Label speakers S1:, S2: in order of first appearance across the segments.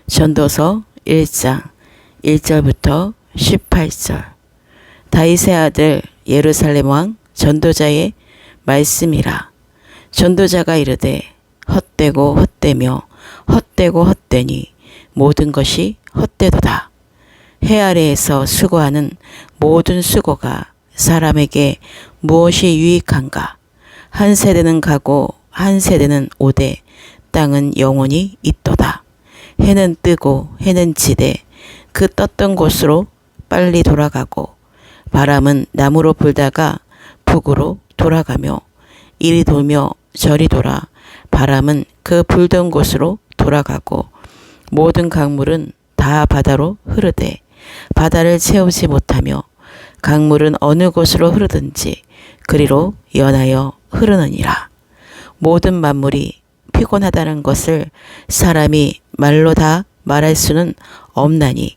S1: 전도서 1장 1절부터 18절. 다윗의 아들 예루살렘 왕 전도자의 말씀이라. 전도자가 이르되 헛되고 헛되며 헛되고 헛되니 모든 것이 헛되도다. 해 아래에서 수고하는 모든 수고가 사람에게 무엇이 유익한가? 한 세대는 가고 한 세대는 오되 땅은 영원히 있도다. 해는 뜨고 해는 지되 그 떴던 곳으로 빨리 돌아가고 바람은 남으로 불다가 북으로 돌아가며 이리 돌며 저리 돌아 바람은 그 불던 곳으로 돌아가고 모든 강물은 다 바다로 흐르되 바다를 채우지 못하며 강물은 어느 곳으로 흐르든지 그리로 연하여 흐르느니라. 모든 만물이 피곤하다는 것을 사람이 말로 다 말할 수는 없나니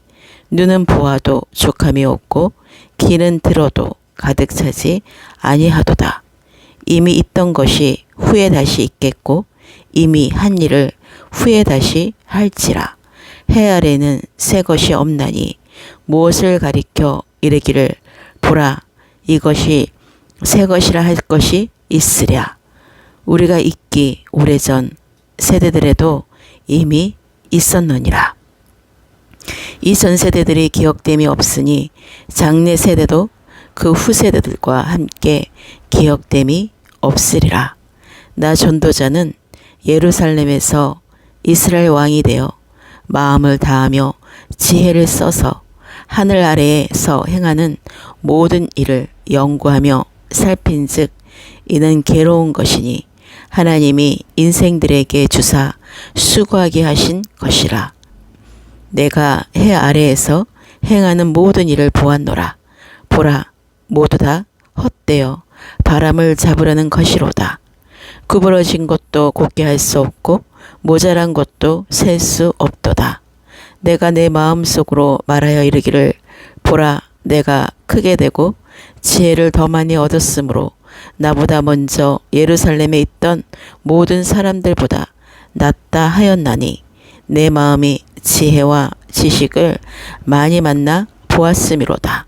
S1: 눈은 보아도 족함이 없고 귀는 들어도 가득 차지 아니하도다. 이미 있던 것이 후에 다시 있겠고 이미 한 일을 후에 다시 할지라. 해 아래는 새 것이 없나니 무엇을 가리켜 이르기를 보라 이것이 새 것이라 할 것이 있으랴. 우리가 있기 오래전 세대들에도 이미 있었느니라. 이전 세대들이 기억됨이 없으니 장래 세대도 그 후세대들과 함께 기억됨이 없으리라. 나 전도자는 예루살렘에서 이스라엘 왕이 되어 마음을 다하며 지혜를 써서 하늘 아래에서 행하는 모든 일을 연구하며 살핀즉 이는 괴로운 것이니 하나님이 인생들에게 주사 수고하게 하신 것이라. 내가 해 아래에서 행하는 모든 일을 보았노라. 보라 모두 다 헛되어 바람을 잡으려는 것이로다. 구부러진 것도 곧게 할 수 없고 모자란 것도 셀 수 없도다. 내가 내 마음속으로 말하여 이르기를 보라 내가 크게 되고 지혜를 더 많이 얻었으므로 나보다 먼저 예루살렘에 있던 모든 사람들보다 낫다 하였나니 내 마음이 지혜와 지식을 많이 만나 보았음이로다.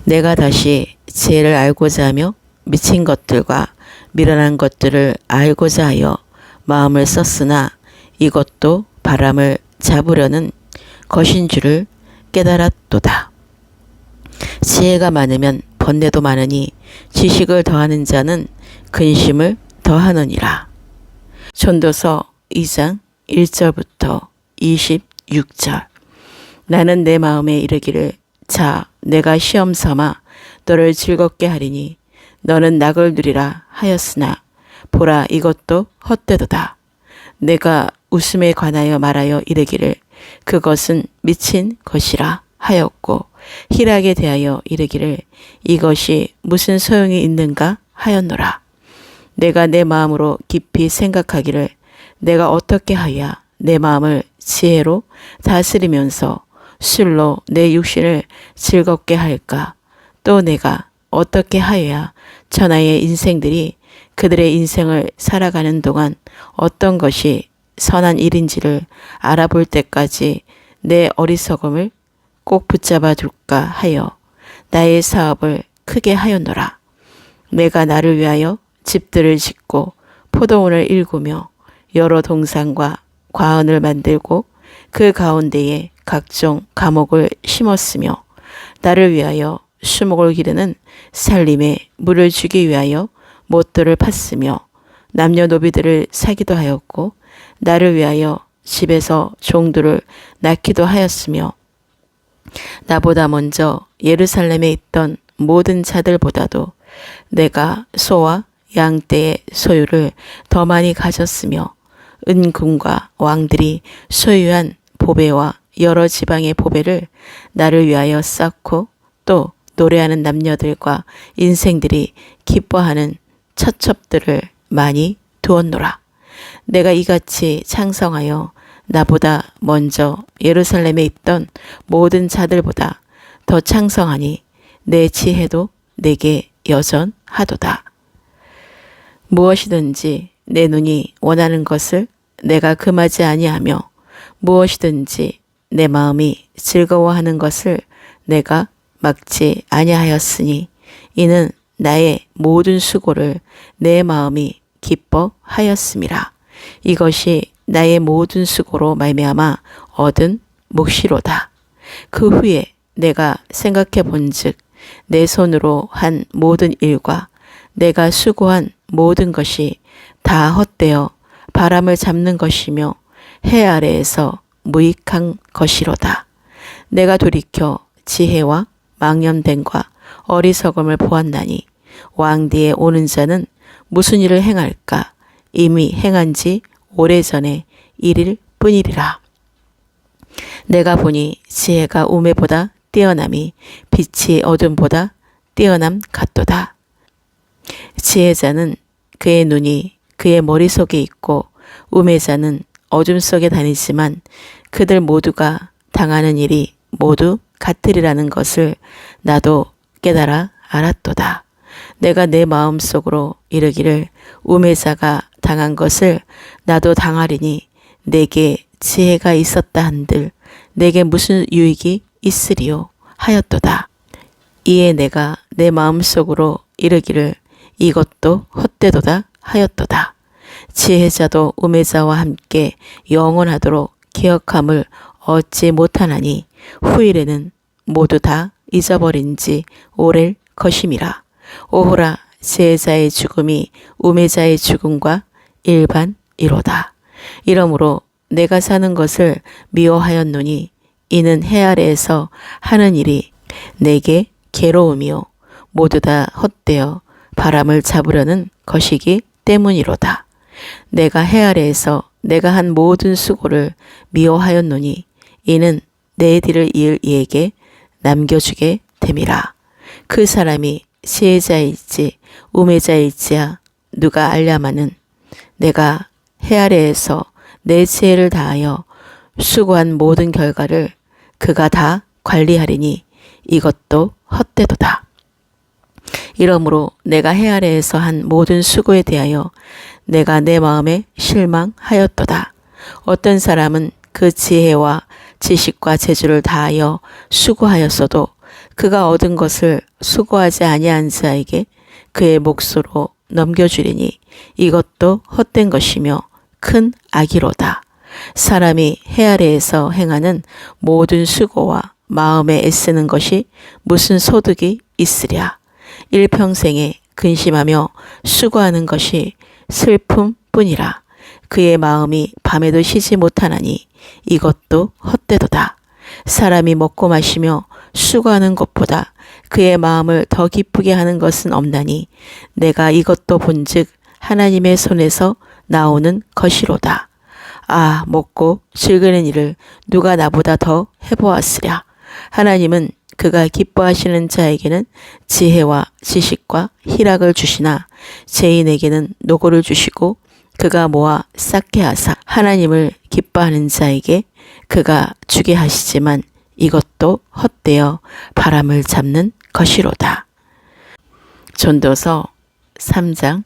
S1: 내가 다시 지혜를 알고자 하며 미친 것들과 미련한 것들을 알고자 하여 마음을 썼으나 이것도 바람을 잡으려는 것인 줄을 깨달았도다. 지혜가 많으면 번뇌도 많으니 지식을 더하는 자는 근심을 더하느니라. 전도서 2장 1절부터 26절. 나는 내 마음에 이르기를 자 내가 시험 삼아 너를 즐겁게 하리니 너는 낙을 누리라 하였으나 보라 이것도 헛되도다. 내가 웃음에 관하여 말하여 이르기를 그것은 미친 것이라 하였고 희락에 대하여 이르기를 이것이 무슨 소용이 있는가 하였노라. 내가 내 마음으로 깊이 생각하기를 내가 어떻게 하여 내 마음을 지혜로 다스리면서 술로 내 육신을 즐겁게 할까? 또 내가 어떻게 하여야 천하의 인생들이 그들의 인생을 살아가는 동안 어떤 것이 선한 일인지를 알아볼 때까지 내 어리석음을 꼭 붙잡아 둘까 하여 나의 사업을 크게 하였노라. 내가 나를 위하여 집들을 짓고 포도원을 일구며 여러 동산과 과언을 만들고 그 가운데에 각종 과목을 심었으며 나를 위하여 수목을 기르는 살림에 물을 주기 위하여 못들을 팠으며 남녀노비들을 사기도 하였고 나를 위하여 집에서 종들을 낳기도 하였으며 나보다 먼저 예루살렘에 있던 모든 자들보다도 내가 소와 양떼의 소유를 더 많이 가졌으며 은궁과 왕들이 소유한 보배와 여러 지방의 보배를 나를 위하여 쌓고 또 노래하는 남녀들과 인생들이 기뻐하는 처첩들을 많이 두었노라. 내가 이같이 창성하여 나보다 먼저 예루살렘에 있던 모든 자들보다 더 창성하니 내 지혜도 내게 여전하도다. 무엇이든지 내 눈이 원하는 것을 내가 금하지 아니하며 무엇이든지 내 마음이 즐거워하는 것을 내가 막지 아니하였으니 이는 나의 모든 수고를 내 마음이 기뻐하였음이라. 이것이 나의 모든 수고로 말미암아 얻은 몫이로다. 그 후에 내가 생각해 본즉 내 손으로 한 모든 일과 내가 수고한 모든 것이 다 헛되어 바람을 잡는 것이며 해 아래에서 무익한 것이로다. 내가 돌이켜 지혜와 망령됨과 어리석음을 보았나니 왕뒤에 오는 자는 무슨 일을 행할까? 이미 행한 지 오래전에 일일 뿐이리라. 내가 보니 지혜가 우매보다 뛰어남이 빛이 어둠보다 뛰어남 같도다. 지혜자는 그의 눈이 그의 머릿속에 있고 우매자는 어둠 속에 다니지만 그들 모두가 당하는 일이 모두 같으리라는 것을 나도 깨달아 알았도다. 내가 내 마음속으로 이르기를 우매자가 당한 것을 나도 당하리니 내게 지혜가 있었다 한들 내게 무슨 유익이 있으리요 하였도다. 이에 내가 내 마음속으로 이르기를 이것도 헛되도다 하였도다. 지혜자도 우매자와 함께 영원하도록 기억함을 얻지 못하나니 후일에는 모두 다 잊어버린 지 오랠 것임이라. 오호라, 지혜자의 죽음이 우매자의 죽음과 일반이로다. 이러므로 내가 사는 것을 미워하였노니 이는 해 아래에서 하는 일이 내게 괴로움이요 모두 다 헛되어 바람을 잡으려는 것이기 때문이로다. 내가 해 아래에서 내가 한 모든 수고를 미워하였노니 이는 내 뒤를 이을 이에게 남겨주게 됨이라. 그 사람이 지혜자일지 우매자일지야 누가 알랴마는 내가 해 아래에서 내 지혜를 다하여 수고한 모든 결과를 그가 다 관리하리니 이것도 헛되도다. 이러므로 내가 해 아래에서 한 모든 수고에 대하여 내가 내 마음에 실망하였도다. 어떤 사람은 그 지혜와 지식과 재주를 다하여 수고하였어도 그가 얻은 것을 수고하지 아니한 자에게 그의 몫으로 넘겨주리니 이것도 헛된 것이며 큰 악이로다. 사람이 해 아래에서 행하는 모든 수고와 마음에 애쓰는 것이 무슨 소득이 있으랴. 일평생에 근심하며 수고하는 것이 슬픔뿐이라. 그의 마음이 밤에도 쉬지 못하나니 이것도 헛되도다. 사람이 먹고 마시며 수고하는 것보다 그의 마음을 더 기쁘게 하는 것은 없나니 내가 이것도 본즉 하나님의 손에서 나오는 것이로다. 아, 먹고 즐기는 일을 누가 나보다 더 해보았으랴. 하나님은 그가 기뻐하시는 자에게는 지혜와 지식과 희락을 주시나 죄인에게는 노고를 주시고 그가 모아 쌓게 하사 하나님을 기뻐하는 자에게 그가 주게 하시지만 이것도 헛되어 바람을 잡는 것이로다. 전도서 3장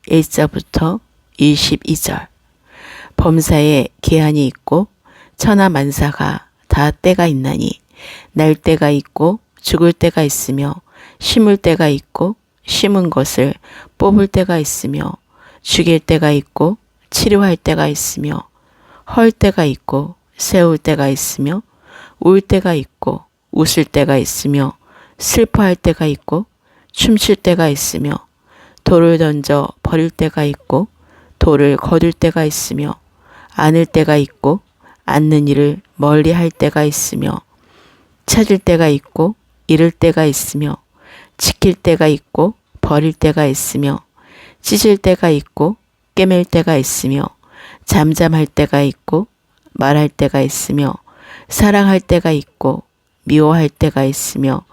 S1: 1절부터 22절. 범사에 기한이 있고 천하만사가 다 때가 있나니 날 때가 있고 죽을 때가 있으며 심을 때가 있고 심은 것을 뽑을 때가 있으며 죽일 때가 있고 치료할 때가 있으며 헐 때가 있고 세울 때가 있으며 울 때가 있고 웃을 때가 있으며 슬퍼할 때가 있고 춤출 때가 있으며 돌을 던져 버릴 때가 있고 돌을 거둘 때가 있으며 안을 때가 있고 앉는 일을 멀리 할 때가 있으며 찾을 때가 있고 잃을 때가 있으며 지킬 때가 있고 버릴 때가 있으며 찢을 때가 있고 꿰맬 때가 있으며 잠잠할 때가 있고 말할 때가 있으며 사랑할 때가 있고 미워할 때가 있으며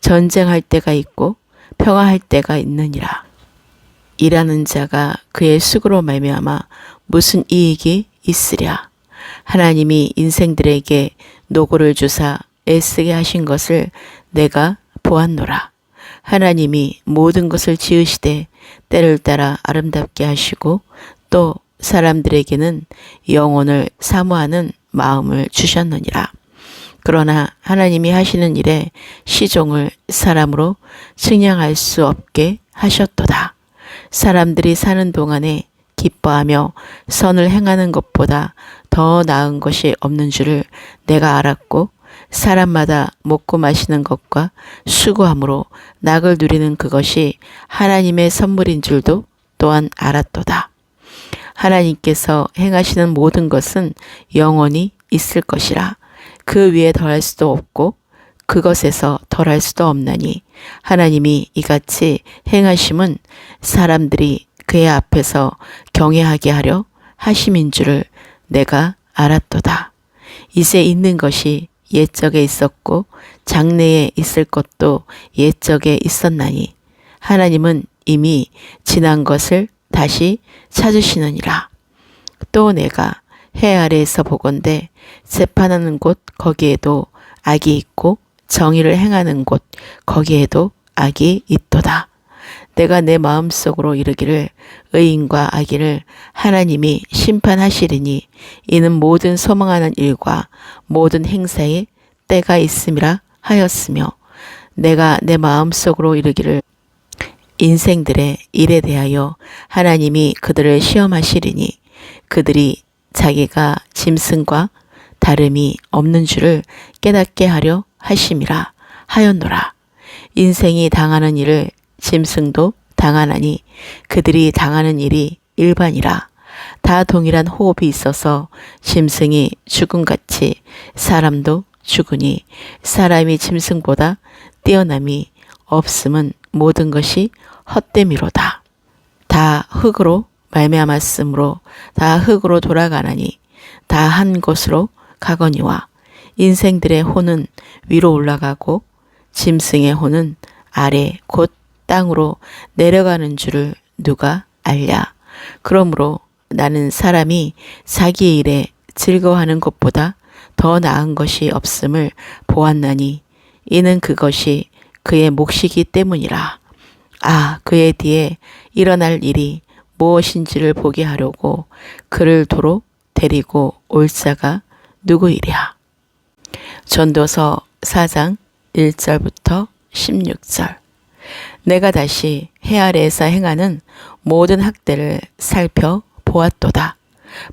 S1: 전쟁할 때가 있고 평화할 때가 있느니라. 일하는 자가 그의 수고로 말미암아 무슨 이익이 있으랴. 하나님이 인생들에게 노고를 주사 애쓰게 하신 것을 내가 보았노라. 하나님이 모든 것을 지으시되 때를 따라 아름답게 하시고 또 사람들에게는 영혼을 사모하는 마음을 주셨느니라. 그러나 하나님이 하시는 일에 시종을 사람으로 측량할 수 없게 하셨도다. 사람들이 사는 동안에 기뻐하며 선을 행하는 것보다 더 나은 것이 없는 줄을 내가 알았고, 사람마다 먹고 마시는 것과 수고함으로 낙을 누리는 그것이 하나님의 선물인 줄도 또한 알았도다. 하나님께서 행하시는 모든 것은 영원히 있을 것이라. 그 위에 더할 수도 없고 그것에서 덜할 수도 없나니, 하나님이 이같이 행하심은 사람들이 그의 앞에서 경외하게 하려 하심인 줄을 내가 알았도다. 이제 있는 것이 옛적에 있었고 장래에 있을 것도 옛적에 있었나니, 하나님은 이미 지난 것을 다시 찾으시느니라. 또 내가 해 아래에서 보건대 재판하는 곳 거기에도 악이 있고 정의를 행하는 곳 거기에도 악이 있도다. 내가 내 마음속으로 이르기를 의인과 악인을 하나님이 심판하시리니, 이는 모든 소망하는 일과 모든 행사에 때가 있음이라 하였으며, 내가 내 마음속으로 이르기를 인생들의 일에 대하여 하나님이 그들을 시험하시리니, 그들이 자기가 짐승과 다름이 없는 줄을 깨닫게 하려 하심이라 하였노라. 인생이 당하는 일을 짐승도 당하나니 그들이 당하는 일이 일반이라. 다 동일한 호흡이 있어서 짐승이 죽음같이 사람도 죽으니, 사람이 짐승보다 뛰어남이 없음은 모든 것이 헛됨이로다. 다 흙으로 말미암았으므로 다 흙으로 돌아가나니, 다 한 곳으로 가거니와 인생들의 혼은 위로 올라가고 짐승의 혼은 아래 곧 땅으로 내려가는 줄을 누가 알랴. 그러므로 나는 사람이 자기 일에 즐거워하는 것보다 더 나은 것이 없음을 보았나니, 이는 그것이 그의 몫이기 때문이라. 그의 뒤에 일어날 일이 무엇인지를 보게 하려고 그를 도로 데리고 올 자가 누구이랴. 전도서 4장 1절부터 16절. 내가 다시 해 아래에서 행하는 모든 학대를 살펴보았도다.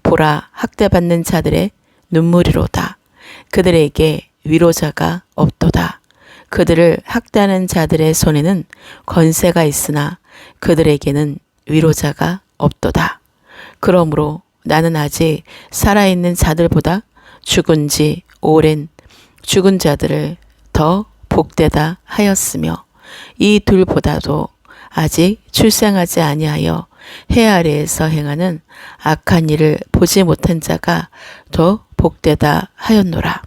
S1: 보라, 학대받는 자들의 눈물이로다. 그들에게 위로자가 없도다. 그들을 학대하는 자들의 손에는 권세가 있으나 그들에게는 위로자가 없도다. 그러므로 나는 아직 살아있는 자들보다 죽은 지 오랜 죽은 자들을 더 복되다 하였으며, 이 둘보다도 아직 출생하지 아니하여 해 아래에서 행하는 악한 일을 보지 못한 자가 더 복되다 하였노라.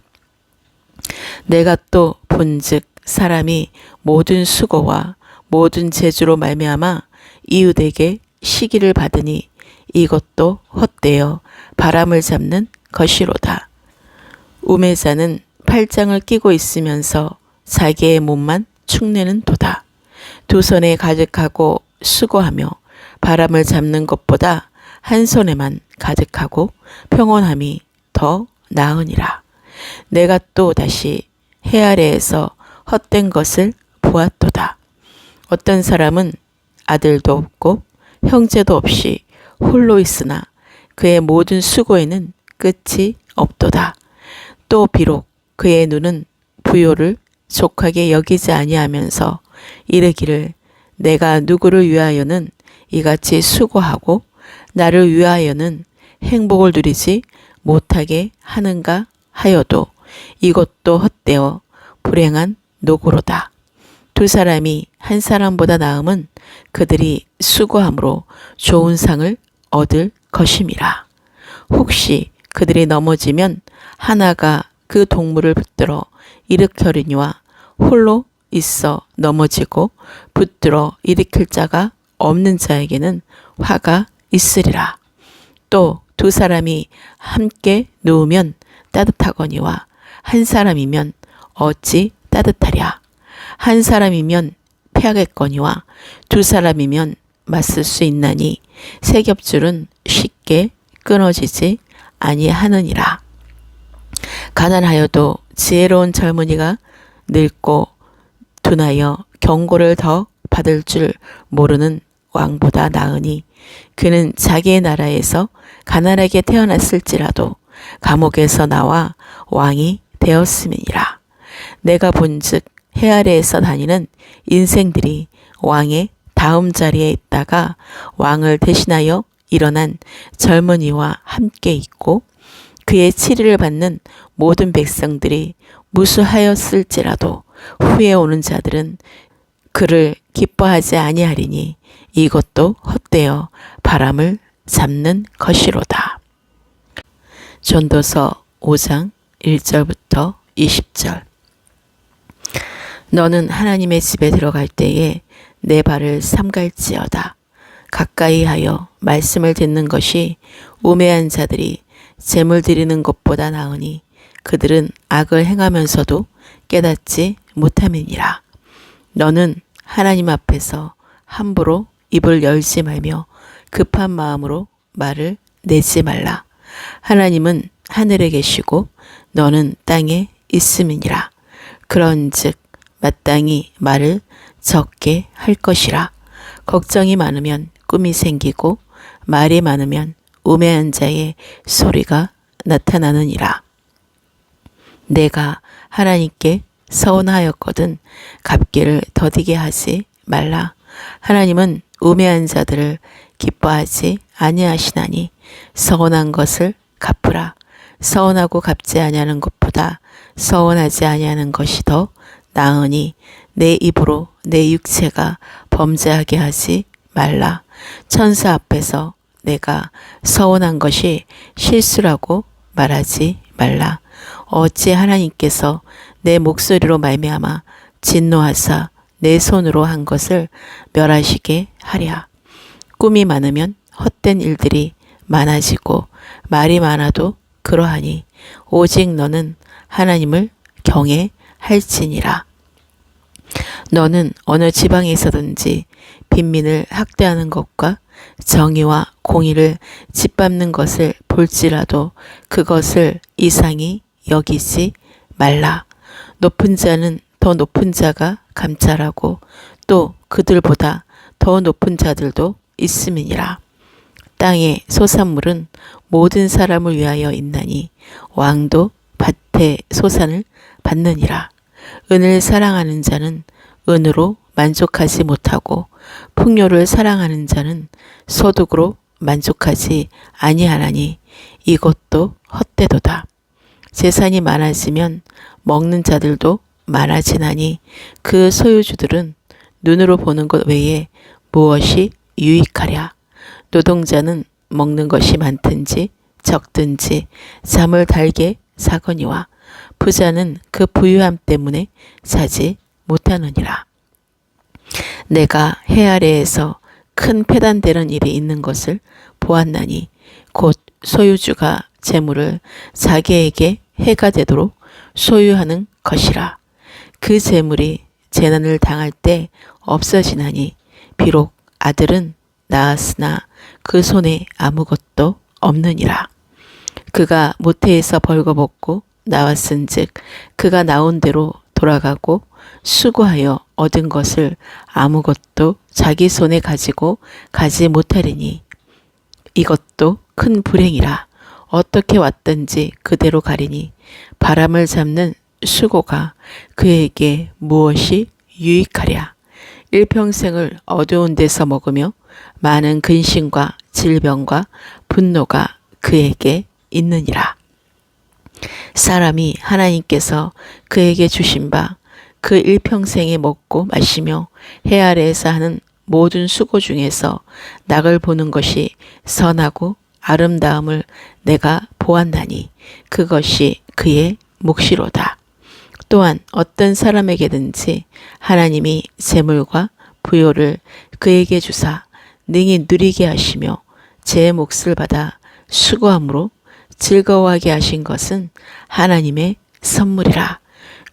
S1: 내가 또 본즉 사람이 모든 수고와 모든 재주로 말미암아 이웃에게 시기를 받으니, 이것도 헛되어 바람을 잡는 것이로다. 우매자는 팔짱을 끼고 있으면서 자기의 몸만 축내는 도다. 두 손에 가득하고 수고하며 바람을 잡는 것보다 한 손에만 가득하고 평온함이 더 나으니라. 내가 또 다시 해 아래에서 헛된 것을 보았도다. 어떤 사람은 아들도 없고 형제도 없이 홀로 있으나 그의 모든 수고에는 끝이 없도다. 또 비록 그의 눈은 부요를 족하게 여기지 아니하면서 이르기를 내가 누구를 위하여는 이같이 수고하고 나를 위하여는 행복을 누리지 못하게 하는가 하여도, 이것도 헛되어 불행한 노고로다. 두 사람이 한 사람보다 나음은 그들이 수고함으로 좋은 상을 얻을 것임이라. 혹시 그들이 넘어지면 하나가 그 동물을 붙들어 일으켜리니와, 홀로 있어 넘어지고 붙들어 일으킬 자가 없는 자에게는 화가 있으리라. 또 두 사람이 함께 누우면 따뜻하거니와 한 사람이면 어찌 따뜻하랴. 한 사람이면 패하겠거니와 두 사람이면 맞설 수 있나니, 세 겹줄은 쉽게 끊어지지 아니하느니라. 가난하여도 지혜로운 젊은이가 늙고 둔하여 경고를 더 받을 줄 모르는 왕보다 나으니 그는 자기의 나라에서 가난하게 태어났을지라도 감옥에서 나와 왕이 되었음이니라. 내가 본즉 해 아래에서 다니는 인생들이 왕의 다음 자리에 있다가 왕을 대신하여 일어난 젊은이와 함께 있고 그의 치리를 받는 모든 백성들이 무수하였을지라도 후에 오는 자들은 그를 기뻐하지 아니하리니 이것도 헛되어 바람을 잡는 것이로다. 전도서 5장 1절부터 20절. 너는 하나님의 집에 들어갈 때에 내 발을 삼갈지어다. 가까이 하여 말씀을 듣는 것이 우매한 자들이 재물 드리는 것보다 나으니 그들은 악을 행하면서도 깨닫지 못함이니라. 너는 하나님 앞에서 함부로 입을 열지 말며 급한 마음으로 말을 내지 말라. 하나님은 하늘에 계시고 너는 땅에 있음이니라. 그런즉 마땅히 말을 적게 할 것이라. 걱정이 많으면 꿈이 생기고 말이 많으면 우매한 자의 소리가 나타나느니라. 내가 하나님께 서운하였거든 갚기를 더디게 하지 말라. 하나님은 우매한 자들을 기뻐하지 아니하시나니 서운한 것을 갚으라. 서운하고 갚지 아니하는 것보다 서운하지 아니하는 것이 더 나으니 내 입으로 내 육체가 범죄하게 하지 말라. 천사 앞에서 내가 서운한 것이 실수라고 말하지 말라. 어찌 하나님께서 내 목소리로 말미암아 진노하사 내 손으로 한 것을 멸하시게 하랴. 꿈이 많으면 헛된 일들이 많아지고 말이 많아도 그러하니 오직 너는 하나님을 경외할지니라. 너는 어느 지방에서든지 빈민을 학대하는 것과 정의와 공의를 짓밟는 것을 볼지라도 그것을 이상히 여기지 말라. 높은 자는 더 높은 자가 감찰하고 또 그들보다 더 높은 자들도 있음이니라. 땅의 소산물은 모든 사람을 위하여 있나니 왕도 밭의 소산을 받느니라. 은을 사랑하는 자는 은으로 만족하지 못하고 풍요를 사랑하는 자는 소득으로 만족하지 아니하나니 이것도 헛되도다. 재산이 많아지면 먹는 자들도 많아지나니 그 소유주들은 눈으로 보는 것 외에 무엇이 유익하랴. 노동자는 먹는 것이 많든지 적든지 잠을 달게 자거니와 부자는 그 부유함 때문에 자지 못하느니라. 내가 해 아래에서 큰 패단되는 일이 있는 것을 보았나니 곧 소유주가 재물을 자기에게 해가 되도록 소유하는 것이라. 그 재물이 재난을 당할 때 없어지나니 비록 아들은 낳았으나 그 손에 아무것도 없느니라. 그가 모태에서 벌거벗고 나왔은즉 그가 나온 대로 돌아가고 수고하여 얻은 것을 아무것도 자기 손에 가지고 가지 못하리니 이것도 큰 불행이라. 어떻게 왔든지 그대로 가리니 바람을 잡는 수고가 그에게 무엇이 유익하랴. 일평생을 어두운 데서 먹으며 많은 근심과 질병과 분노가 그에게 있느니라. 사람이 하나님께서 그에게 주신 바 그 일평생에 먹고 마시며 해 아래에서 하는 모든 수고 중에서 낙을 보는 것이 선하고 아름다움을 내가 보았나니 그것이 그의 몫이로다. 또한 어떤 사람에게든지 하나님이 재물과 부요를 그에게 주사 능히 누리게 하시며 제 몫을 받아 수고함으로 즐거워하게 하신 것은 하나님의 선물이라.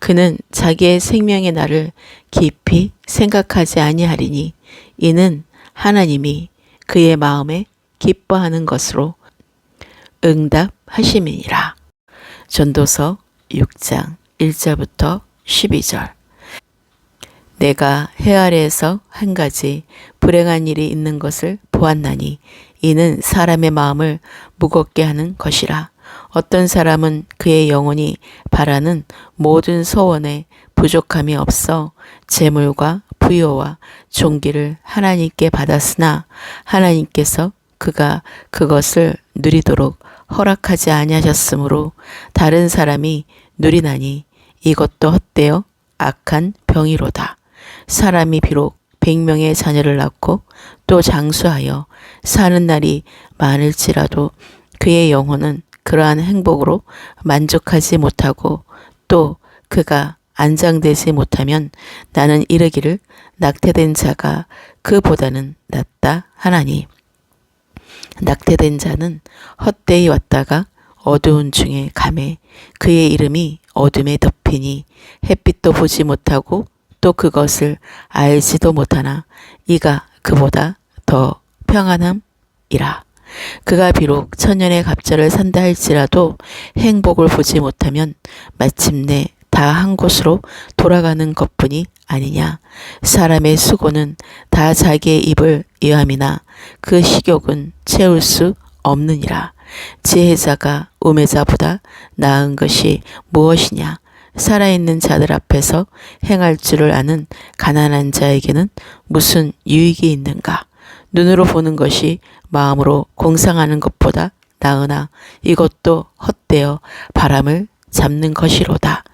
S1: 그는 자기의 생명의 날을 깊이 생각하지 아니하리니 이는 하나님이 그의 마음에 기뻐하는 것으로 응답하심이니라. 전도서 6장 1절부터 12절. 내가 해 아래에서 한 가지 불행한 일이 있는 것을 보았나니 이는 사람의 마음을 무겁게 하는 것이라. 어떤 사람은 그의 영혼이 바라는 모든 소원에 부족함이 없어 재물과 부요와 존귀를 하나님께 받았으나 하나님께서 그가 그것을 누리도록 허락하지 아니하셨으므로 다른 사람이 누리나니 이것도 헛되어 악한 병이로다. 사람이 비록 100명의 자녀를 낳고 또 장수하여 사는 날이 많을지라도 그의 영혼은 그러한 행복으로 만족하지 못하고 또 그가 안장되지 못하면 나는 이르기를 낙태된 자가 그보다는 낫다 하나니 낙태된 자는 헛되이 왔다가 어두운 중에 가매 그의 이름이 어둠에 덮이니 햇빛도 보지 못하고 또 그것을 알지도 못하나 이가 그보다 더 평안함이라. 그가 비록 천년의 갑절을 산다 할지라도 행복을 보지 못하면 마침내 다 한 곳으로 돌아가는 것뿐이 아니냐. 사람의 수고는 다 자기의 입을 위함이나 그 식욕은 채울 수 없느니라. 지혜자가 우매자보다 나은 것이 무엇이냐. 살아있는 자들 앞에서 행할 줄을 아는 가난한 자에게는 무슨 유익이 있는가. 눈으로 보는 것이 마음으로 공상하는 것보다 나으나 이것도 헛되어 바람을 잡는 것이로다.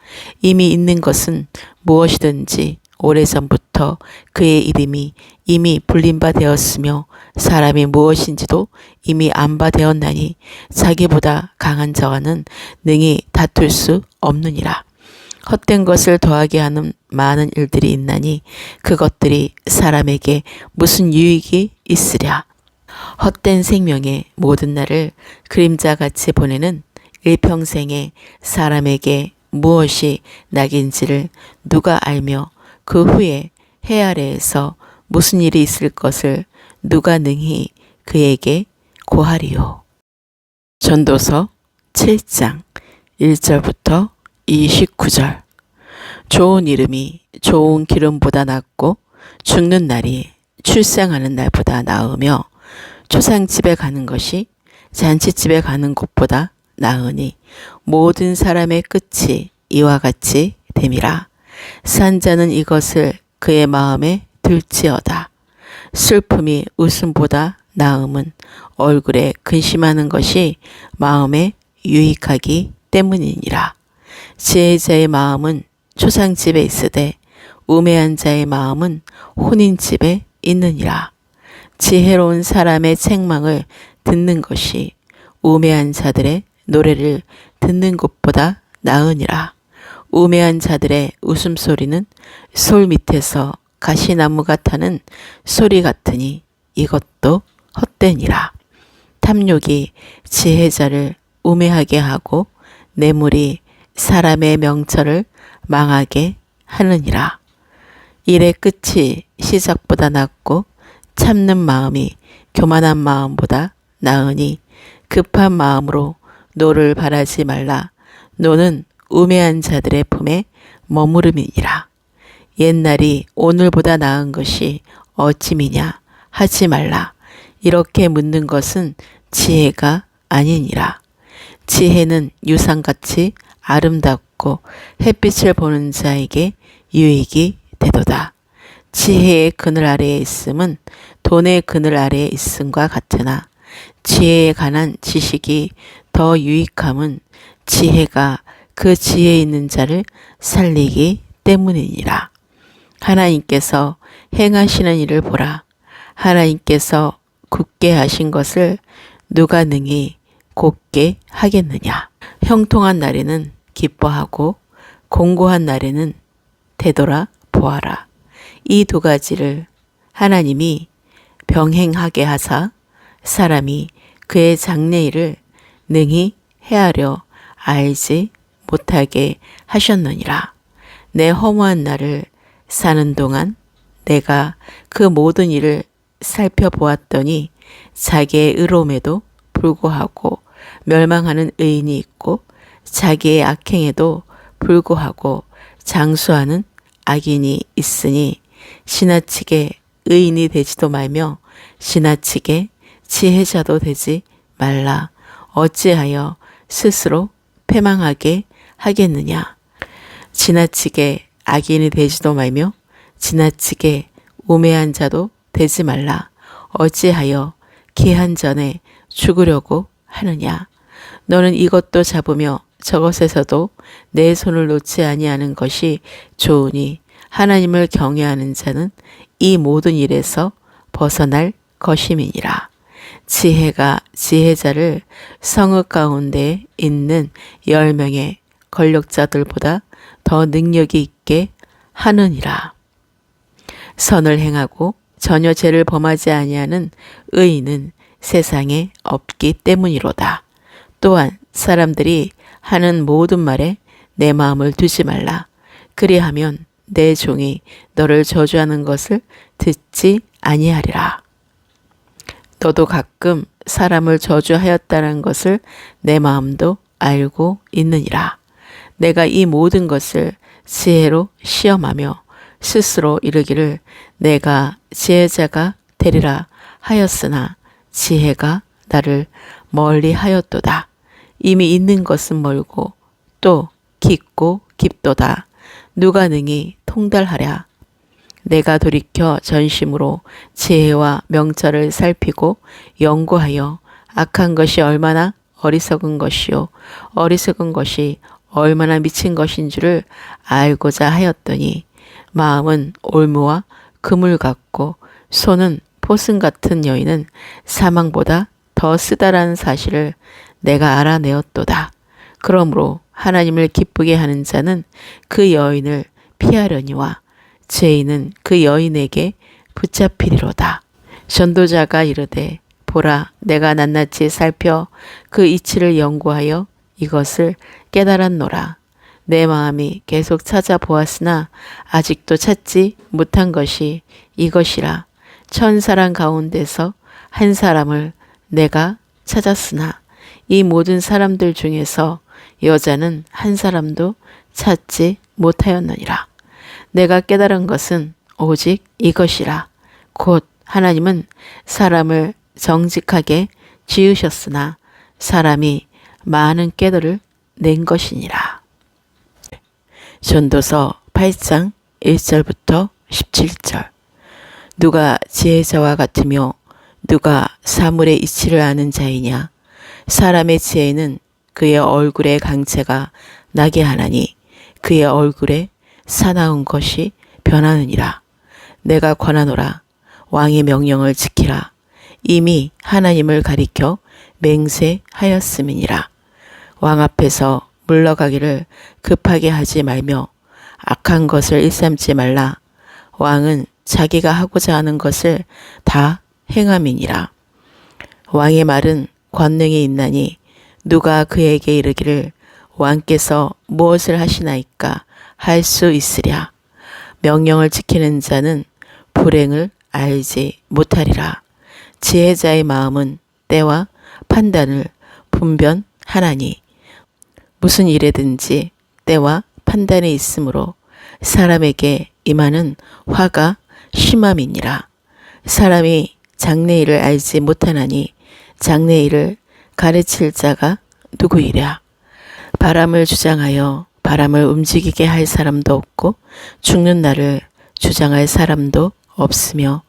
S1: 이미 있는 것은 무엇이든지 오래전부터 그의 이름이 이미 불린 바 되었으며 사람이 무엇인지도 이미 안 바 되었나니 자기보다 강한 자와는 능히 다툴 수 없느니라. 헛된 것을 더하게 하는 많은 일들이 있나니 그것들이 사람에게 무슨 유익이 있으랴. 헛된 생명의 모든 날을 그림자같이 보내는 일평생에 사람에게 무엇이 낙인지를 누가 알며 그 후에 해 아래에서 무슨 일이 있을 것을 누가 능히 그에게 고하리요. 전도서 7장 1절부터 29절. 좋은 이름이 좋은 기름보다 낫고 죽는 날이 출생하는 날보다 나으며 초상집에 가는 것이 잔치집에 가는 곳보다 나으니 모든 사람의 끝이 이와 같이 됨이라. 산 자는 이것을 그의 마음에 들지어다. 슬픔이 웃음보다 나음은 얼굴에 근심하는 것이 마음에 유익하기 때문이니라. 지혜자의 마음은 초상집에 있으되 우매한 자의 마음은 혼인집에 있느니라. 지혜로운 사람의 책망을 듣는 것이 우매한 자들의 노래를 듣는 것보다 나으니라. 우매한 자들의 웃음소리는 솔 밑에서 가시나무가 타는 소리 같으니 이것도 헛되니라. 탐욕이 지혜자를 우매하게 하고 뇌물이 사람의 명철을 망하게 하느니라. 일의 끝이 시작보다 낫고 참는 마음이 교만한 마음보다 나으니 급한 마음으로 노를 바라지 말라. 노는 우매한 자들의 품에 머무름이니라. 옛날이 오늘보다 나은 것이 어찌미냐 하지 말라. 이렇게 묻는 것은 지혜가 아니니라. 지혜는 유상같이 아름답고 햇빛을 보는 자에게 유익이 되도다. 지혜의 그늘 아래에 있음은 돈의 그늘 아래에 있음과 같으나 지혜에 관한 지식이 더 유익함은 지혜가 그 지혜 있는 자를 살리기 때문이니라. 하나님께서 행하시는 일을 보라. 하나님께서 굳게 하신 것을 누가 능히 곧게 하겠느냐. 형통한 날에는 기뻐하고 공고한 날에는 되돌아 보아라. 이 두 가지를 하나님이 병행하게 하사 사람이 그의 장래일을 능히 헤아려 알지 못하게 하셨느니라. 내 허무한 날을 사는 동안 내가 그 모든 일을 살펴보았더니 자기의 의로움에도 불구하고 멸망하는 의인이 있고 자기의 악행에도 불구하고 장수하는 악인이 있으니 지나치게 의인이 되지도 말며 지나치게 지혜자도 되지 말라. 어찌하여 스스로 패망하게 하겠느냐. 지나치게 악인이 되지도 말며 지나치게 우매한 자도 되지 말라. 어찌하여 기한 전에 죽으려고 하느냐. 너는 이것도 잡으며 저것에서도 내 손을 놓지 아니하는 것이 좋으니 하나님을 경외하는 자는 이 모든 일에서 벗어날 것임이니라. 지혜가 지혜자를 성읍 가운데 있는 10명의 권력자들보다 더 능력이 있게 하느니라. 선을 행하고 전혀 죄를 범하지 아니하는 의인은 세상에 없기 때문이로다. 또한 사람들이 하는 모든 말에 내 마음을 두지 말라. 그리하면 내 종이 너를 저주하는 것을 듣지 아니하리라. 너도 가끔 사람을 저주하였다는 것을 내 마음도 알고 있느니라. 내가 이 모든 것을 지혜로 시험하며 스스로 이르기를 내가 지혜자가 되리라 하였으나 지혜가 나를 멀리 하였도다. 이미 있는 것은 멀고 또 깊고 깊도다. 누가 능히 통달하랴. 내가 돌이켜 전심으로 지혜와 명철을 살피고 연구하여 악한 것이 얼마나 어리석은 것이요 어리석은 것이 얼마나 미친 것인 줄을 알고자 하였더니 마음은 올무와 그물 같고 손은 포승 같은 여인은 사망보다 더 쓰다라는 사실을 내가 알아내었도다. 그러므로 하나님을 기쁘게 하는 자는 그 여인을 피하려니와 죄인은 그 여인에게 붙잡히리로다. 전도자가 이르되 보라 내가 낱낱이 살펴 그 이치를 연구하여 이것을 깨달았노라. 내 마음이 계속 찾아보았으나 아직도 찾지 못한 것이 이것이라. 1000사람 가운데서 한 사람을 내가 찾았으나 이 모든 사람들 중에서 여자는 한 사람도 찾지 못하였느니라. 내가 깨달은 것은 오직 이것이라. 곧 하나님은 사람을 정직하게 지으셨으나 사람이 많은 꾀도를 낸 것이니라. 전도서 8장 1절부터 17절. 누가 지혜자와 같으며 누가 사물의 이치를 아는 자이냐. 사람의 지혜는 그의 얼굴의 강체가 나게 하나니 그의 얼굴에 사나운 것이 변하느니라. 내가 권하노라. 왕의 명령을 지키라. 이미 하나님을 가리켜 맹세하였음이니라. 왕 앞에서 물러가기를 급하게 하지 말며 악한 것을 일삼지 말라. 왕은 자기가 하고자 하는 것을 다 행함이니라. 왕의 말은 권능이 있나니 누가 그에게 이르기를 왕께서 무엇을 하시나이까 할 수 있으랴. 명령을 지키는 자는 불행을 알지 못하리라. 지혜자의 마음은 때와 판단을 분별하나니 무슨 일에든지 때와 판단이 있으므로 사람에게 임하는 화가 심함이니라. 사람이 장래일을 알지 못하나니 장래일을 가르칠 자가 누구이랴. 바람을 주장하여 바람을 움직이게 할 사람도 없고 죽는 날을 주장할 사람도 없으며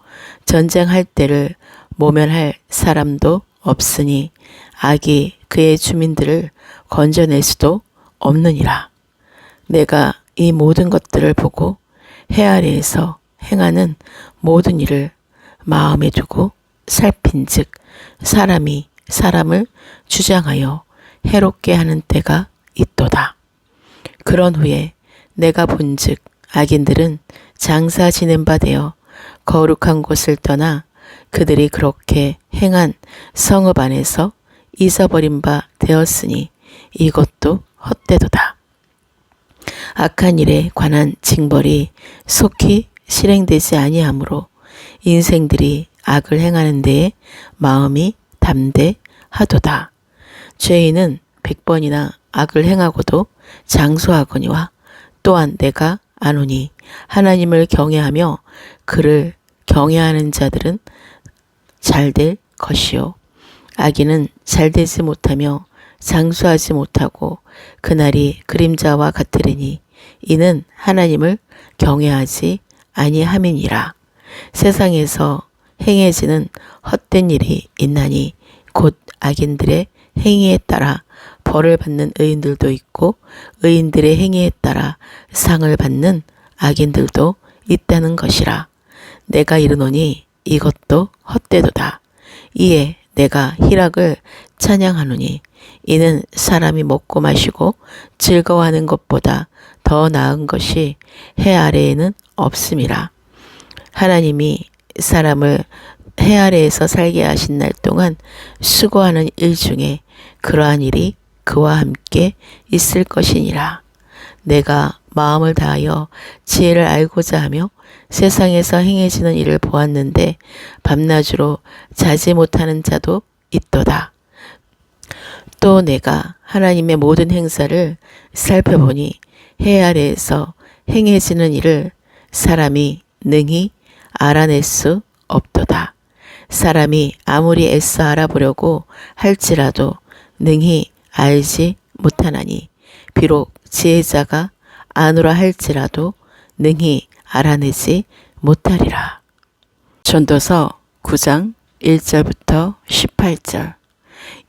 S1: 전쟁할 때를 모면할 사람도 없으니 악이 그의 주민들을 건져낼 수도 없느니라. 내가 이 모든 것들을 보고 해 아래에서 행하는 모든 일을 마음에 두고 살핀즉 사람이 사람을 주장하여 해롭게 하는 때가 있도다. 그런 후에 내가 본즉 악인들은 장사 지낸 바 되어 거룩한 곳을 떠나 그들이 그렇게 행한 성읍 안에서 잊어버린 바 되었으니 이것도 헛되도다. 악한 일에 관한 징벌이 속히 실행되지 아니하므로 인생들이 악을 행하는 데에 마음이 담대하도다. 죄인은 100번이나 악을 행하고도 장수하거니와 또한 내가 아노니 하나님을 경외하며 그를 경외하는 자들은 잘될 것이요 악인은 잘되지 못하며 장수하지 못하고 그날이 그림자와 같으리니 이는 하나님을 경외하지 아니함이니라. 세상에서 행해지는 헛된 일이 있나니 곧 악인들의 행위에 따라 벌을 받는 의인들도 있고 의인들의 행위에 따라 상을 받는 악인들도 있다는 것이라. 내가 이르노니 이것도 헛되도다. 이에 내가 희락을 찬양하노니 이는 사람이 먹고 마시고 즐거워하는 것보다 더 나은 것이 해 아래에는 없음이라. 하나님이 사람을 해 아래에서 살게 하신 날 동안 수고하는 일 중에 그러한 일이 그와 함께 있을 것이니라. 내가 마음을 다하여 지혜를 알고자 하며 세상에서 행해지는 일을 보았는데 밤낮으로 자지 못하는 자도 있도다. 또 내가 하나님의 모든 행사를 살펴보니 해 아래에서 행해지는 일을 사람이 능히 알아낼 수 없도다. 사람이 아무리 애써 알아보려고 할지라도 능히 알지 못하나니 비록 지혜자가 아노라 할지라도 능히 알아내지 못하리라. 전도서 9장 1절부터 18절.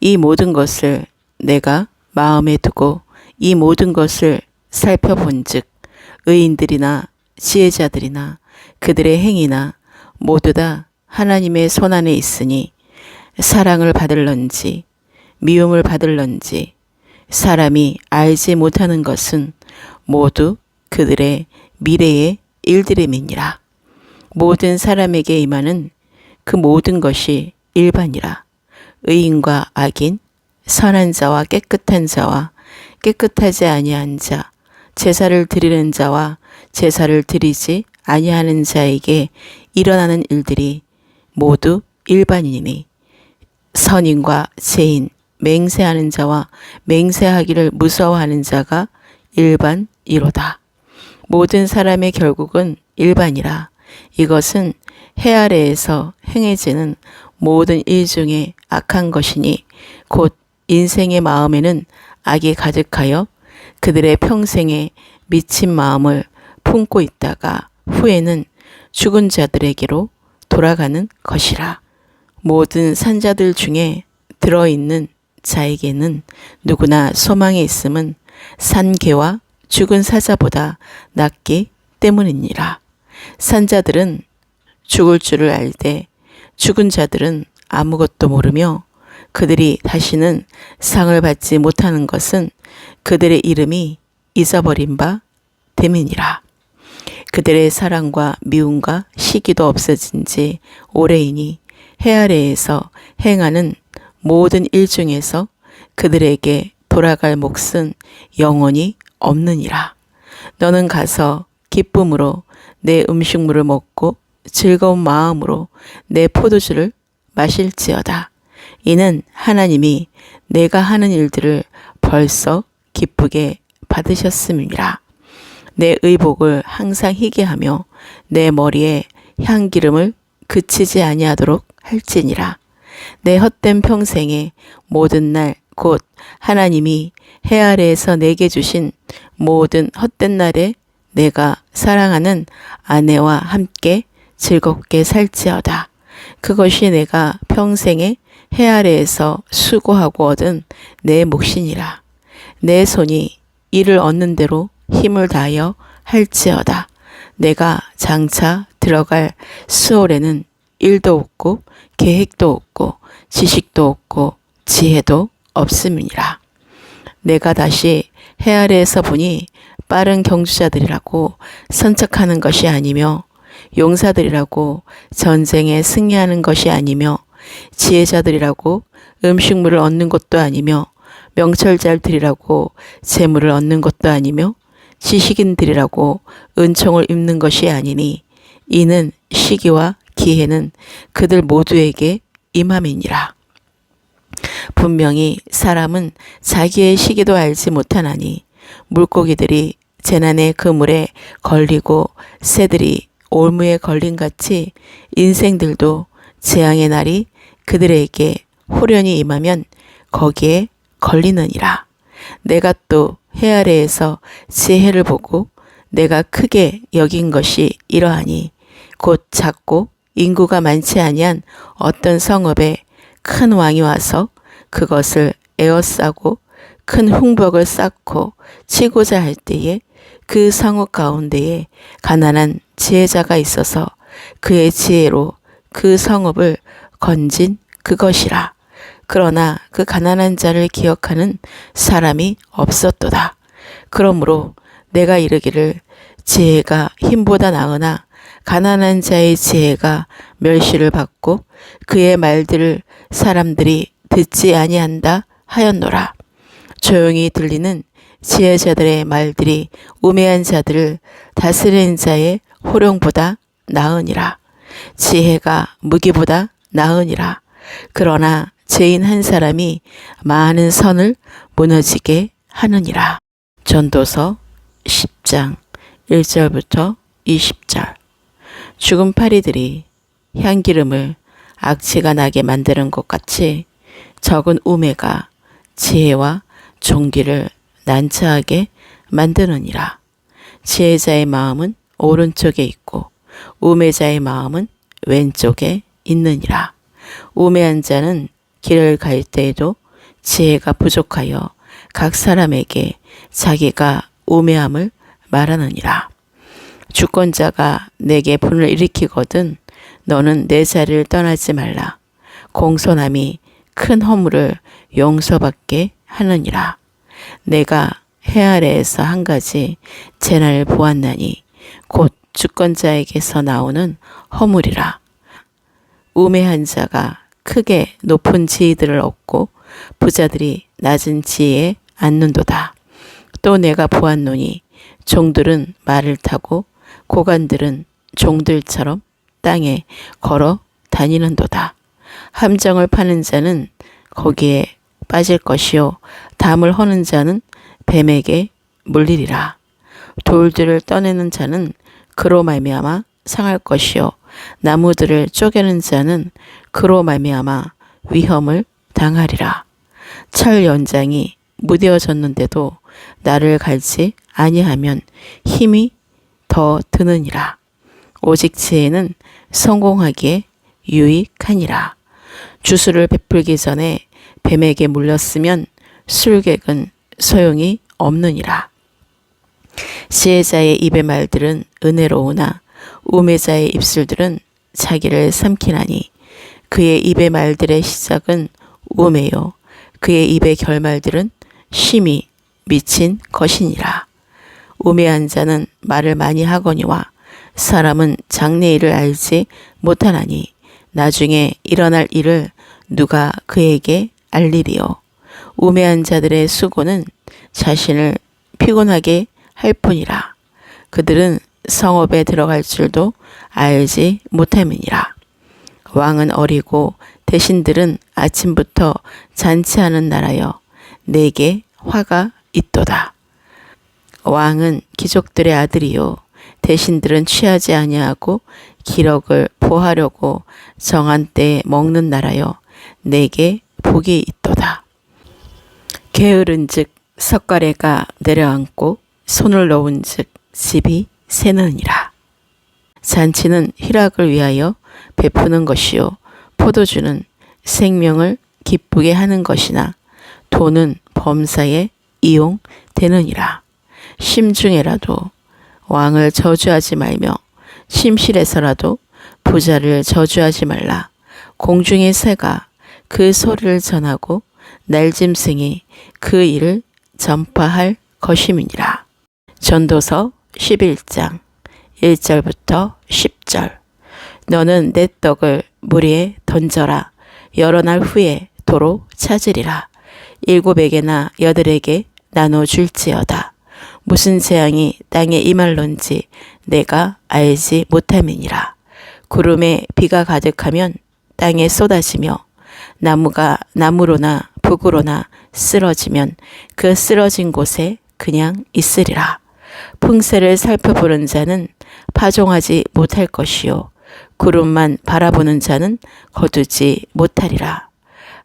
S1: 이 모든 것을 내가 마음에 두고 이 모든 것을 살펴본즉 의인들이나 지혜자들이나 그들의 행위나 모두 다 하나님의 손안에 있으니 사랑을 받을런지 미움을 받을런지 사람이 알지 못하는 것은 모두 그들의 미래의 일들임이니라. 모든 사람에게 임하는 그 모든 것이 일반이라. 의인과 악인, 선한 자와 깨끗한 자와 깨끗하지 아니한 자, 제사를 드리는 자와 제사를 드리지 아니하는 자에게 일어나는 일들이 모두 일반이니 선인과 죄인, 맹세하는 자와 맹세하기를 무서워하는 자가 일반이로다. 모든 사람의 결국은 일반이라. 이것은 해 아래에서 행해지는 모든 일 중에 악한 것이니 곧 인생의 마음에는 악이 가득하여 그들의 평생에 미친 마음을 품고 있다가 후에는 죽은 자들에게로 돌아가는 것이라. 모든 산자들 중에 들어있는 자에게는 누구나 소망이 있음은 산개와 죽은 사자보다 낫기 때문이니라. 산자들은 죽을 줄을 알되 죽은 자들은 아무것도 모르며 그들이 다시는 상을 받지 못하는 것은 그들의 이름이 잊어버린 바 됨이니라. 그들의 사랑과 미움과 시기도 없어진 지 오래이니 해 아래에서 행하는 모든 일 중에서 그들에게 돌아갈 몫은 영원히 없느니라. 너는 가서 기쁨으로 내 음식물을 먹고 즐거운 마음으로 내 포도주를 마실지어다. 이는 하나님이 내가 하는 일들을 벌써 기쁘게 받으셨음이라. 내 의복을 항상 희게 하며 내 머리에 향기름을 그치지 아니하도록 할지니라. 내 헛된 평생에 모든 날 곧 하나님이 해 아래에서 내게 주신 모든 헛된 날에 내가 사랑하는 아내와 함께 즐겁게 살지어다. 그것이 내가 평생에 해 아래에서 수고하고 얻은 내 몫이니라. 내 손이 이를 얻는 대로 힘을 다하여 할지어다. 내가 장차 들어갈 수월에는 일도 없고 계획도 없고 지식도 없고 지혜도 없음이니라. 내가 다시 해 아래에서 보니 빠른 경주자들이라고 선착하는 것이 아니며 용사들이라고 전쟁에 승리하는 것이 아니며 지혜자들이라고 음식물을 얻는 것도 아니며 명철자들이라고 재물을 얻는 것도 아니며 지식인들이라고 은총을 입는 것이 아니니 이는 시기와 기회는 그들 모두에게 임함이니라. 분명히 사람은 자기의 시기도 알지 못하나니 물고기들이 재난의 그물에 걸리고 새들이 올무에 걸린 같이 인생들도 재앙의 날이 그들에게 호련히 임하면 거기에 걸리느니라. 내가 또 해 아래에서 지혜를 보고 내가 크게 여긴 것이 이러하니 곧 작고 인구가 많지 아니한 어떤 성읍에 큰 왕이 와서 그것을 에워싸고 큰 흉벽을 쌓고 치고자 할 때에 그 성읍 가운데에 가난한 지혜자가 있어서 그의 지혜로 그 성읍을 건진 그것이라. 그러나 그 가난한 자를 기억하는 사람이 없었도다. 그러므로 내가 이르기를 지혜가 힘보다 나으나 가난한 자의 지혜가 멸시를 받고 그의 말들을 사람들이 듣지 아니한다 하였노라. 조용히 들리는 지혜자들의 말들이 우매한 자들을 다스리는 자의 호령보다 나으니라. 지혜가 무기보다 나으니라. 그러나 죄인 한 사람이 많은 선을 무너지게 하느니라. 전도서 10장 1절부터 20절. 죽은 파리들이 향기름을 악취가 나게 만드는 것 같이 적은 우매가 지혜와 종기를 난처하게 만드느니라. 지혜자의 마음은 오른쪽에 있고 우매자의 마음은 왼쪽에 있느니라. 우매한 자는 길을 갈 때에도 지혜가 부족하여 각 사람에게 자기가 우매함을 말하느니라. 주권자가 내게 분을 일으키거든 너는 내 자리를 떠나지 말라. 공손함이 큰 허물을 용서받게 하느니라. 내가 해 아래에서 한 가지 재난을 보았나니 곧 주권자에게서 나오는 허물이라. 우매한 자가 크게 높은 지위들을 얻고 부자들이 낮은 지위에 앉는도다. 또 내가 보았노니 종들은 말을 타고 고관들은 종들처럼 땅에 걸어 다니는도다. 함정을 파는 자는 거기에 빠질 것이요 담을 허는 자는 뱀에게 물리리라. 돌들을 떠내는 자는 그로 말미암아 상할 것이요 나무들을 쪼개는 자는 그로 말미암아 위험을 당하리라. 철 연장이 무뎌졌는데도 나를 갈지 아니하면 힘이 더 드느니라. 오직 지혜는 성공하기에 유익하니라. 주술을 베풀기 전에 뱀에게 물렸으면 술객은 소용이 없느니라. 지혜자의 입의 말들은 은혜로우나 우매자의 입술들은 자기를 삼키나니 그의 입의 말들의 시작은 우매요 그의 입의 결말들은 심히 미친 것이니라. 우매한 자는 말을 많이 하거니와 사람은 장래일을 알지 못하나니 나중에 일어날 일을 누가 그에게 알리리요. 우매한 자들의 수고는 자신을 피곤하게 할 뿐이라. 그들은 성읍에 들어갈 줄도 알지 못함이니라. 왕은 어리고 대신들은 아침부터 잔치하는 나라여 내게 화가 있도다. 왕은 귀족들의 아들이요 대신들은 취하지 아니하고 기력을 보하려고 정한 때에 먹는 나라여 내게 복이 있도다. 게으른즉 석가래가 내려앉고 손을 놓은즉 집이 새느니라. 잔치는 희락을 위하여 베푸는 것이요 포도주는 생명을 기쁘게 하는 것이나 돈은 범사에 이용되느니라. 심중에라도 왕을 저주하지 말며 심실에서라도 부자를 저주하지 말라. 공중의 새가 그 소리를 전하고 날짐승이 그 일을 전파할 것임이니라. 전도서 11장 1절부터 10절. 너는 내 떡을 물 위에 던져라. 여러 날 후에 도로 찾으리라. 7에게나 8에게 나눠줄지어다. 무슨 재앙이 땅에 임할런지 내가 알지 못함이니라. 구름에 비가 가득하면 땅에 쏟아지며 나무가 나무로나 북으로나 쓰러지면 그 쓰러진 곳에 그냥 있으리라. 풍세를 살펴보는 자는 파종하지 못할 것이요 구름만 바라보는 자는 거두지 못하리라.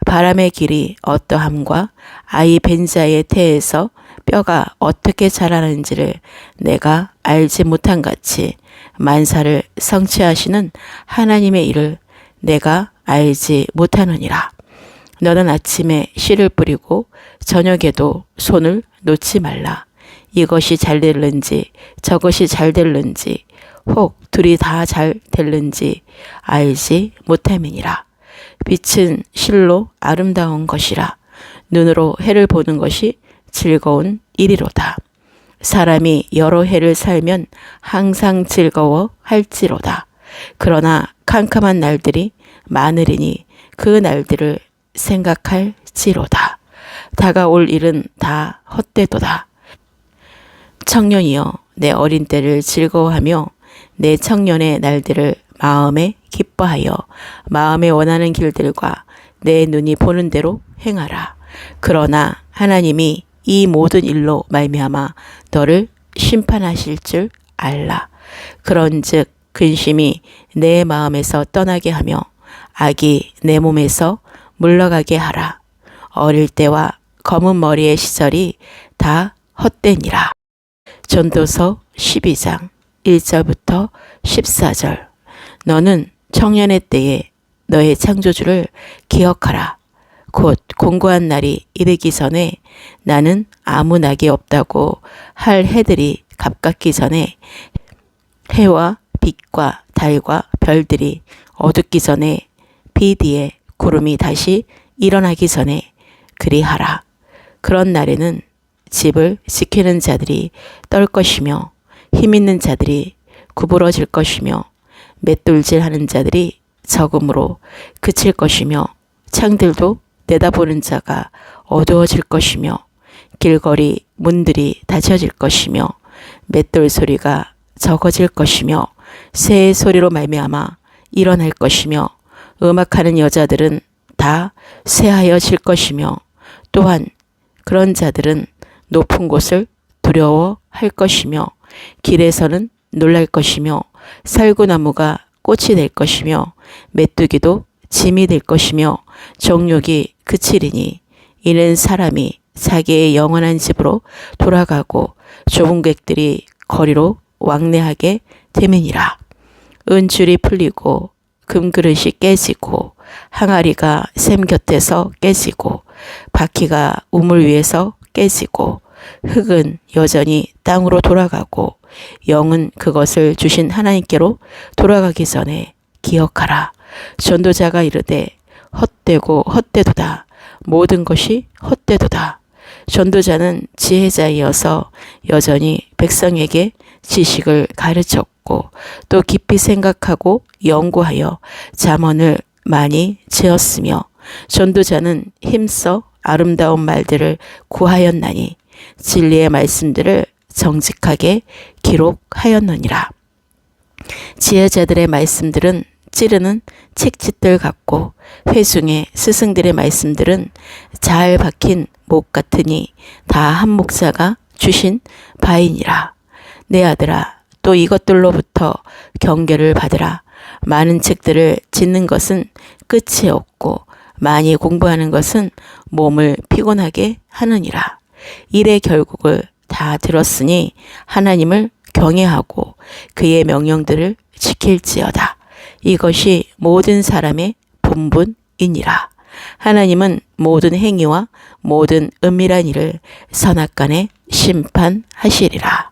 S1: 바람의 길이 어떠함과 아이 벤 자의 태에서 뼈가 어떻게 자라는지를 내가 알지 못한 같이 만사를 성취하시는 하나님의 일을 내가 알지 못하느니라. 너는 아침에 씨를 뿌리고 저녁에도 손을 놓지 말라. 이것이 잘 될는지 저것이 잘 될는지 혹 둘이 다 잘 될는지 알지 못함이니라. 빛은 실로 아름다운 것이라. 눈으로 해를 보는 것이 즐거운 일이로다. 사람이 여러 해를 살면 항상 즐거워 할지로다. 그러나 캄캄한 날들이 많으리니 그 날들을 생각할지로다. 다가올 일은 다 헛되도다. 청년이여 내 어린 때를 즐거워하며 내 청년의 날들을 마음에 기뻐하여 마음에 원하는 길들과 내 눈이 보는 대로 행하라. 그러나 하나님이 이 모든 일로 말미암아 너를 심판하실 줄 알라. 그런즉 근심이 내 마음에서 떠나게 하며 악이 내 몸에서 물러가게 하라. 어릴 때와 검은 머리의 시절이 다 헛되니라. 전도서 12장 1절부터 14절. 너는 청년의 때에 너의 창조주를 기억하라. 곧 공고한 날이 이르기 전에 나는 아무 낙이 없다고 할 해들이 갑갑기 전에 해와 빛과 달과 별들이 어둡기 전에 비 뒤에 구름이 다시 일어나기 전에 그리하라. 그런 날에는 집을 지키는 자들이 떨 것이며 힘 있는 자들이 구부러질 것이며 맷돌질하는 자들이 적음으로 그칠 것이며 창들도 내다보는 자가 어두워질 것이며 길거리 문들이 닫혀질 것이며 맷돌 소리가 적어질 것이며 새의 소리로 말미암아 일어날 것이며 음악하는 여자들은 다 쇠하여질 것이며 또한 그런 자들은 높은 곳을 두려워할 것이며 길에서는 놀랄 것이며 살구나무가 꽃이 될 것이며 메뚜기도 짐이 될 것이며 정욕이 그치리니 이는 사람이 자기의 영원한 집으로 돌아가고 좁은 객들이 거리로 왕래하게 됨이니라. 은줄이 풀리고 금그릇이 깨지고 항아리가 샘 곁에서 깨지고 바퀴가 우물 위에서 깨지고 흙은 여전히 땅으로 돌아가고 영은 그것을 주신 하나님께로 돌아가기 전에 기억하라. 전도자가 이르되 헛되고 헛되도다. 모든 것이 헛되도다. 전도자는 지혜자이어서 여전히 백성에게 지식을 가르쳤고 또 깊이 생각하고 연구하여 잠언을 많이 지었으며 전도자는 힘써 아름다운 말들을 구하였나니 진리의 말씀들을 정직하게 기록하였느니라. 지혜자들의 말씀들은 찌르는 책짓들 같고 회중의 스승들의 말씀들은 잘 박힌 목 같으니 다 한 목자가 주신 바이니라. 내 아들아 또 이것들로부터 경계를 받으라. 많은 책들을 짓는 것은 끝이 없고 많이 공부하는 것은 몸을 피곤하게 하느니라. 일의 결국을 다 들었으니 하나님을 경외하고 그의 명령들을 지킬지어다. 이것이 모든 사람의 본분이니라. 하나님은 모든 행위와 모든 은밀한 일을 선악간에 심판하시리라.